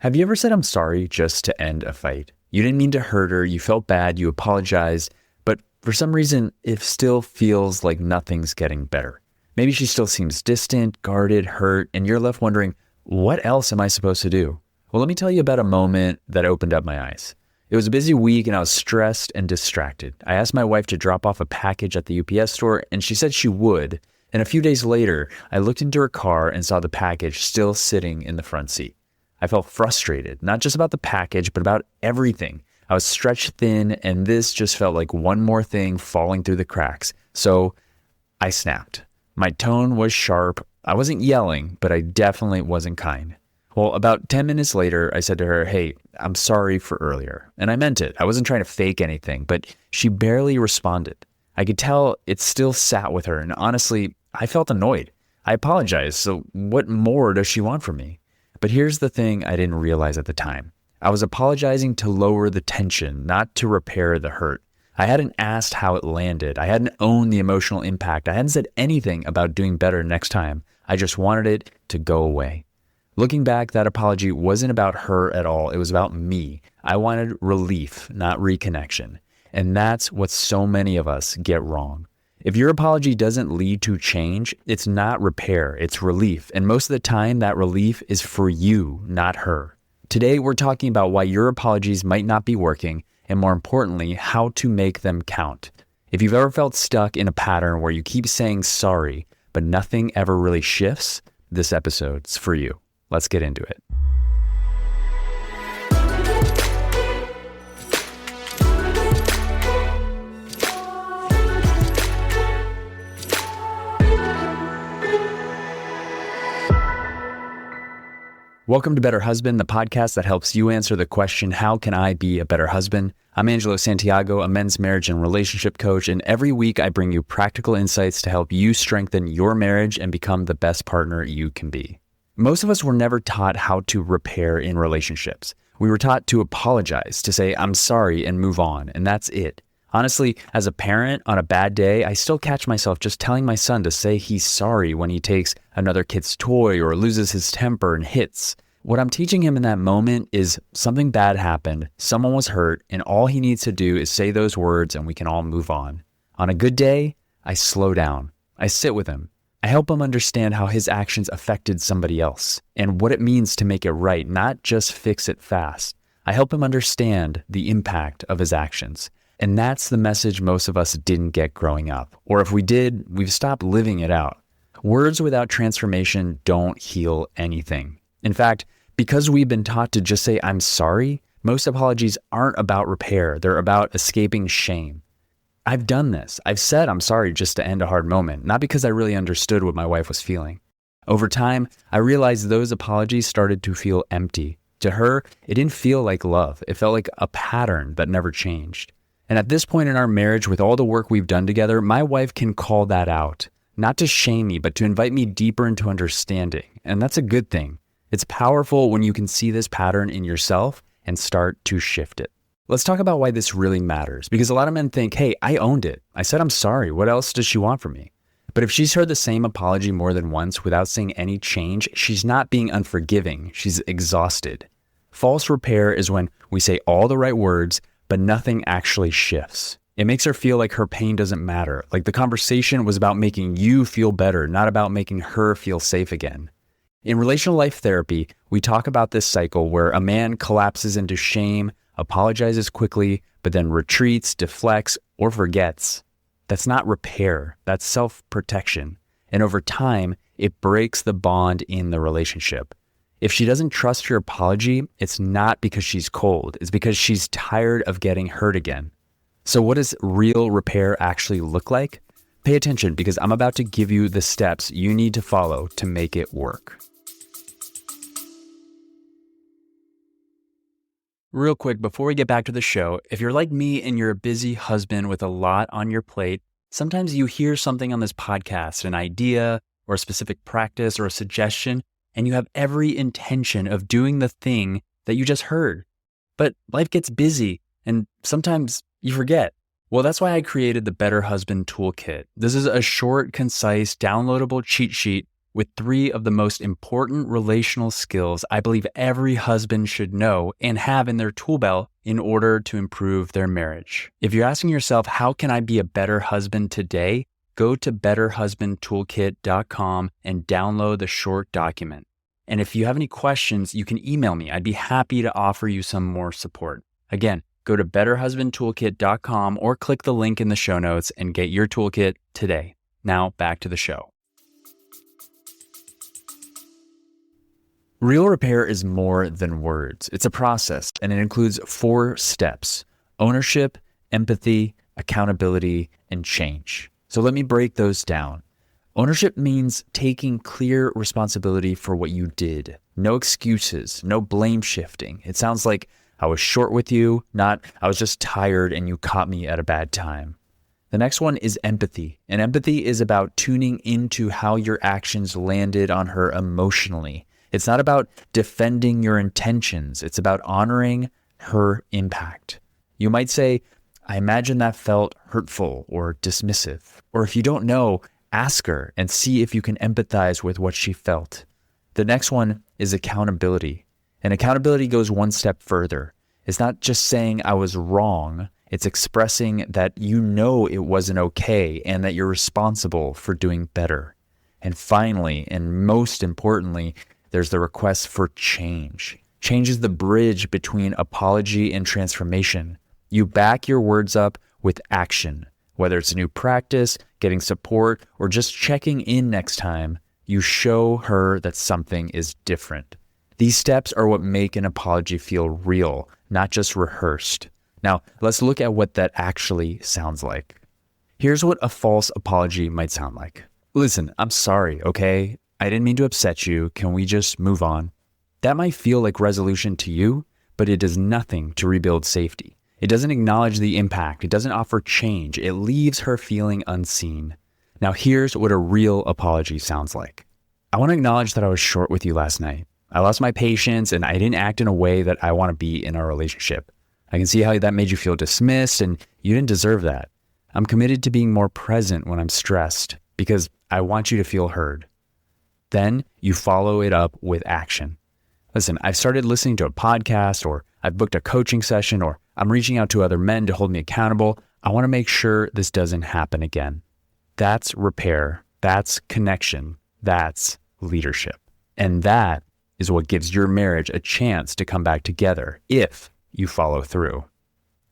Have you ever said I'm sorry just to end a fight? You didn't mean to hurt her, you felt bad, you apologized, but for some reason, it still feels like nothing's getting better. Maybe she still seems distant, guarded, hurt, and you're left wondering, what else am I supposed to do? Well, let me tell you about a moment that opened up my eyes. It was a busy week and I was stressed and distracted. I asked my wife to drop off a package at the UPS store and she said she would. And a few days later, I looked into her car and saw the package still sitting in the front seat. I felt frustrated, not just about the package, but about everything. I was stretched thin and this just felt like one more thing falling through the cracks. So I snapped. My tone was sharp. I wasn't yelling, but I definitely wasn't kind. Well, about 10 minutes later, I said to her, "Hey, I'm sorry for earlier." And I meant it. I wasn't trying to fake anything, but she barely responded. I could tell it still sat with her. And honestly, I felt annoyed. I apologized. So what more does she want from me? But here's the thing I didn't realize at the time. I was apologizing to lower the tension, not to repair the hurt. I hadn't asked how it landed. I hadn't owned the emotional impact. I hadn't said anything about doing better next time. I just wanted it to go away. Looking back, that apology wasn't about her at all. It was about me. I wanted relief, not reconnection. And that's what so many of us get wrong. If your apology doesn't lead to change, it's not repair, it's relief. And most of the time, that relief is for you, not her. Today, we're talking about why your apologies might not be working, and more importantly, how to make them count. If you've ever felt stuck in a pattern where you keep saying sorry, but nothing ever really shifts, this episode's for you. Let's get into it. Welcome to Better Husband, the podcast that helps you answer the question, how can I be a better husband? I'm Angelo Santiago, a men's marriage and relationship coach, and every week I bring you practical insights to help you strengthen your marriage and become the best partner you can be. Most of us were never taught how to repair in relationships. We were taught to apologize, to say, "I'm sorry," and move on, and that's it. Honestly, as a parent, on a bad day, I still catch myself just telling my son to say he's sorry when he takes another kid's toy or loses his temper and hits. What I'm teaching him in that moment is something bad happened, someone was hurt, and all he needs to do is say those words and we can all move on. On a good day, I slow down. I sit with him. I help him understand how his actions affected somebody else and what it means to make it right, not just fix it fast. I help him understand the impact of his actions. And that's the message most of us didn't get growing up. Or if we did, we've stopped living it out. Words without transformation don't heal anything. In fact, because we've been taught to just say, "I'm sorry," most apologies aren't about repair. They're about escaping shame. I've done this. I've said I'm sorry just to end a hard moment, not because I really understood what my wife was feeling. Over time, I realized those apologies started to feel empty. To her, it didn't feel like love. It felt like a pattern that never changed. And at this point in our marriage, with all the work we've done together, my wife can call that out, not to shame me, but to invite me deeper into understanding. And that's a good thing. It's powerful when you can see this pattern in yourself and start to shift it. Let's talk about why this really matters, because a lot of men think, "Hey, I owned it. I said I'm sorry. What else does she want from me?" But if she's heard the same apology more than once without seeing any change, she's not being unforgiving. She's exhausted. False repair is when we say all the right words, but nothing actually shifts. It makes her feel like her pain doesn't matter, like the conversation was about making you feel better, not about making her feel safe again. In relational life therapy, we talk about this cycle where a man collapses into shame, apologizes quickly, but then retreats, deflects, or forgets. That's not repair. That's self-protection. And over time, it breaks the bond in the relationship. If she doesn't trust your apology, it's not because she's cold. It's because she's tired of getting hurt again. So what does real repair actually look like? Pay attention, because I'm about to give you the steps you need to follow to make it work. Real quick, before we get back to the show, if you're like me and you're a busy husband with a lot on your plate, sometimes you hear something on this podcast, an idea or a specific practice or a suggestion, and you have every intention of doing the thing that you just heard. But life gets busy and sometimes you forget. Well, that's why I created the Better Husband Toolkit. This is a short, concise, downloadable cheat sheet with 3 of the most important relational skills I believe every husband should know and have in their tool belt in order to improve their marriage. If you're asking yourself, how can I be a better husband today? Go to betterhusbandtoolkit.com and download the short document. And if you have any questions, you can email me. I'd be happy to offer you some more support. Again, go to betterhusbandtoolkit.com or click the link in the show notes and get your toolkit today. Now back to the show. Real repair is more than words. It's a process, and it includes 4 steps: ownership, empathy, accountability, and change. So let me break those down. Ownership means taking clear responsibility for what you did. No excuses, no blame shifting. It sounds like I was short with you, not I was just tired and you caught me at a bad time. The next one is empathy. And empathy is about tuning into how your actions landed on her emotionally. It's not about defending your intentions. It's about honoring her impact. You might say, I imagine that felt hurtful or dismissive. Or if you don't know, ask her and see if you can empathize with what she felt. The next one is accountability. And accountability goes one step further. It's not just saying I was wrong. It's expressing that you know it wasn't okay and that you're responsible for doing better. And finally, and most importantly, there's the request for change. Change is the bridge between apology and transformation. You back your words up with action. Whether it's a new practice, getting support, or just checking in next time, you show her that something is different. These steps are what make an apology feel real, not just rehearsed. Now, let's look at what that actually sounds like. Here's what a false apology might sound like. Listen, I'm sorry, okay? I didn't mean to upset you. Can we just move on? That might feel like resolution to you, but it does nothing to rebuild safety. It doesn't acknowledge the impact. It doesn't offer change. It leaves her feeling unseen. Now, here's what a real apology sounds like. I want to acknowledge that I was short with you last night. I lost my patience and I didn't act in a way that I want to be in our relationship. I can see how that made you feel dismissed and you didn't deserve that. I'm committed to being more present when I'm stressed because I want you to feel heard. Then you follow it up with action. Listen, I've started listening to a podcast, or I've booked a coaching session, or I'm reaching out to other men to hold me accountable. I want to make sure this doesn't happen again. That's repair. That's connection. That's leadership. And that is what gives your marriage a chance to come back together if you follow through.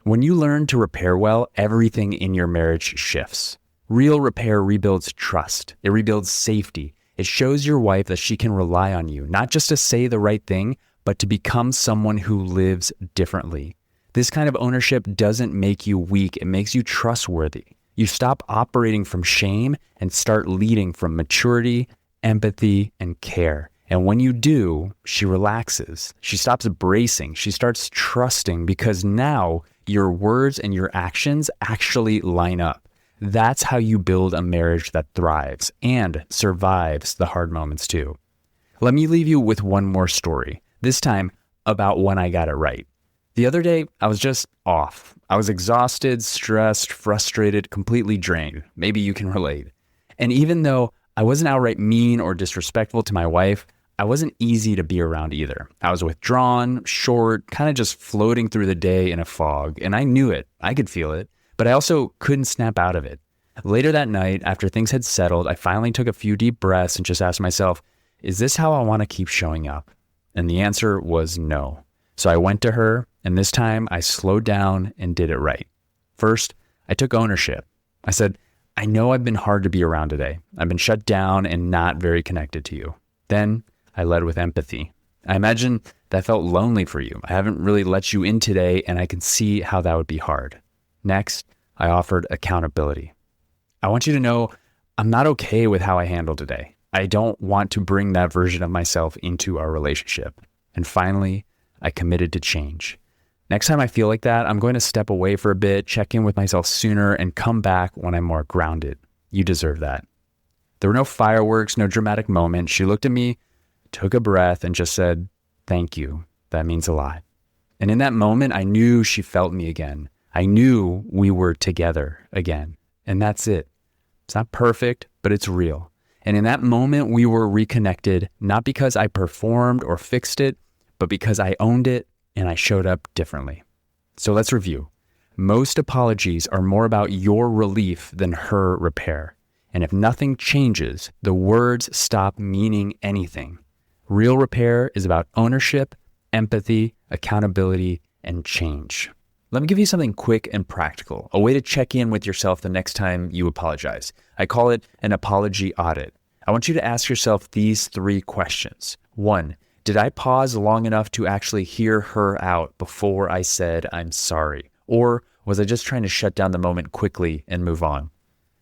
When you learn to repair well, everything in your marriage shifts. Real repair rebuilds trust. It rebuilds safety. It shows your wife that she can rely on you, not just to say the right thing, but to become someone who lives differently. This kind of ownership doesn't make you weak. It makes you trustworthy. You stop operating from shame and start leading from maturity, empathy, and care. And when you do, she relaxes. She stops bracing. She starts trusting because now your words and your actions actually line up. That's how you build a marriage that thrives and survives the hard moments too. Let me leave you with one more story, this time about when I got it right. The other day, I was just off. I was exhausted, stressed, frustrated, completely drained. Maybe you can relate. And even though I wasn't outright mean or disrespectful to my wife, I wasn't easy to be around either. I was withdrawn, short, kind of just floating through the day in a fog, and I knew it. I could feel it. But I also couldn't snap out of it. Later that night, after things had settled, I finally took a few deep breaths and just asked myself, is this how I want to keep showing up? And the answer was no. So I went to her, and this time I slowed down and did it right. First, I took ownership. I said, I know I've been hard to be around today. I've been shut down and not very connected to you. Then I led with empathy. I imagine that felt lonely for you. I haven't really let you in today, and I can see how that would be hard. Next, I offered accountability. I want you to know I'm not okay with how I handled today. I don't want to bring that version of myself into our relationship. And finally, I committed to change. Next time I feel like that, I'm going to step away for a bit, check in with myself sooner, and come back when I'm more grounded. You deserve that. There were no fireworks, no dramatic moment. She looked at me, took a breath, and just said, thank you. That means a lot. And in that moment, I knew she felt me again. I knew we were together again. And that's it. It's not perfect, but it's real. And in that moment, we were reconnected, not because I performed or fixed it, but because I owned it and I showed up differently. So let's review. Most apologies are more about your relief than her repair. And if nothing changes, the words stop meaning anything. Real repair is about ownership, empathy, accountability, and change. Let me give you something quick and practical, a way to check in with yourself the next time you apologize. I call it an apology audit. I want you to ask yourself these 3 questions. 1, did I pause long enough to actually hear her out before I said I'm sorry? Or was I just trying to shut down the moment quickly and move on?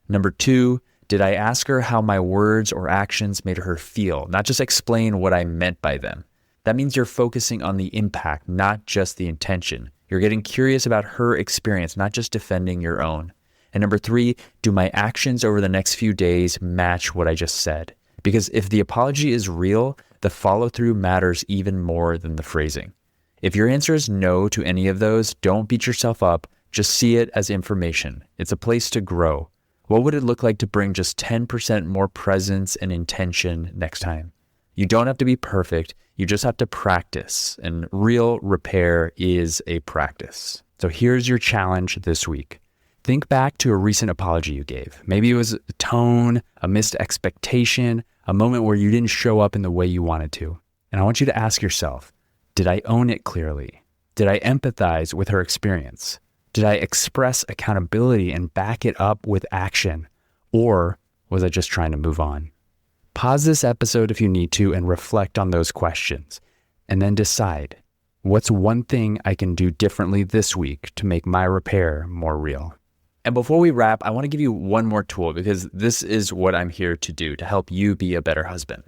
Number 2, did I ask her how my words or actions made her feel, not just explain what I meant by them? That means you're focusing on the impact, not just the intention. You're getting curious about her experience, not just defending your own. And number 3, do my actions over the next few days match what I just said? Because if the apology is real, the follow-through matters even more than the phrasing. If your answer is no to any of those, don't beat yourself up. Just see it as information. It's a place to grow. What would it look like to bring just 10% more presence and intention next time? You don't have to be perfect. You just have to practice. And real repair is a practice. So here's your challenge this week. Think back to a recent apology you gave. Maybe it was a tone, a missed expectation, a moment where you didn't show up in the way you wanted to. And I want you to ask yourself, did I own it clearly? Did I empathize with her experience? Did I express accountability and back it up with action? Or was I just trying to move on? Pause this episode if you need to and reflect on those questions. And then decide, what's one thing I can do differently this week to make my repair more real? And before we wrap, I want to give you one more tool because this is what I'm here to do to help you be a better husband.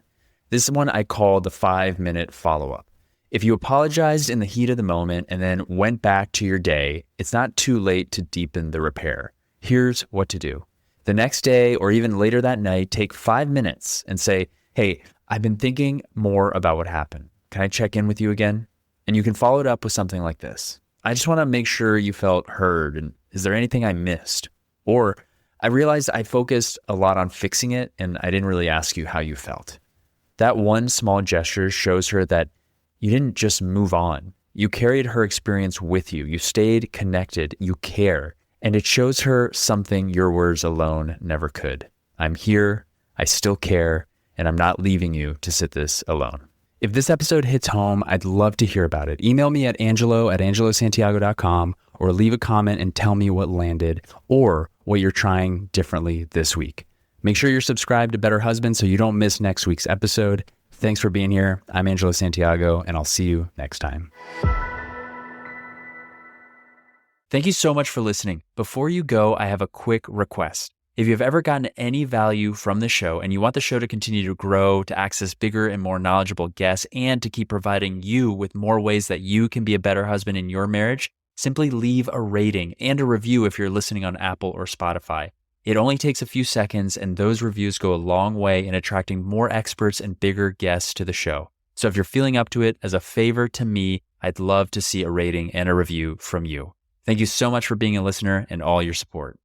This one I call the 5-minute follow-up. If you apologized in the heat of the moment and then went back to your day, it's not too late to deepen the repair. Here's what to do. The next day or even later that night, take 5 minutes and say, hey, I've been thinking more about what happened. Can I check in with you again? And you can follow it up with something like this. I just want to make sure you felt heard. And is there anything I missed? Or I realized I focused a lot on fixing it and I didn't really ask you how you felt. That one small gesture shows her that you didn't just move on. You carried her experience with you. You stayed connected. You care. And it shows her something your words alone never could. I'm here. I still care. And I'm not leaving you to sit this alone. If this episode hits home, I'd love to hear about it. Email me at angelo@angelosantiago.com or leave a comment and tell me what landed or what you're trying differently this week. Make sure you're subscribed to Better Husband so you don't miss next week's episode. Thanks for being here. I'm Angelo Santiago, and I'll see you next time. Thank you so much for listening. Before you go, I have a quick request. If you've ever gotten any value from the show and you want the show to continue to grow, to access bigger and more knowledgeable guests, and to keep providing you with more ways that you can be a better husband in your marriage, simply leave a rating and a review if you're listening on Apple or Spotify. It only takes a few seconds, and those reviews go a long way in attracting more experts and bigger guests to the show. So if you're feeling up to it, as a favor to me, I'd love to see a rating and a review from you. Thank you so much for being a listener and all your support.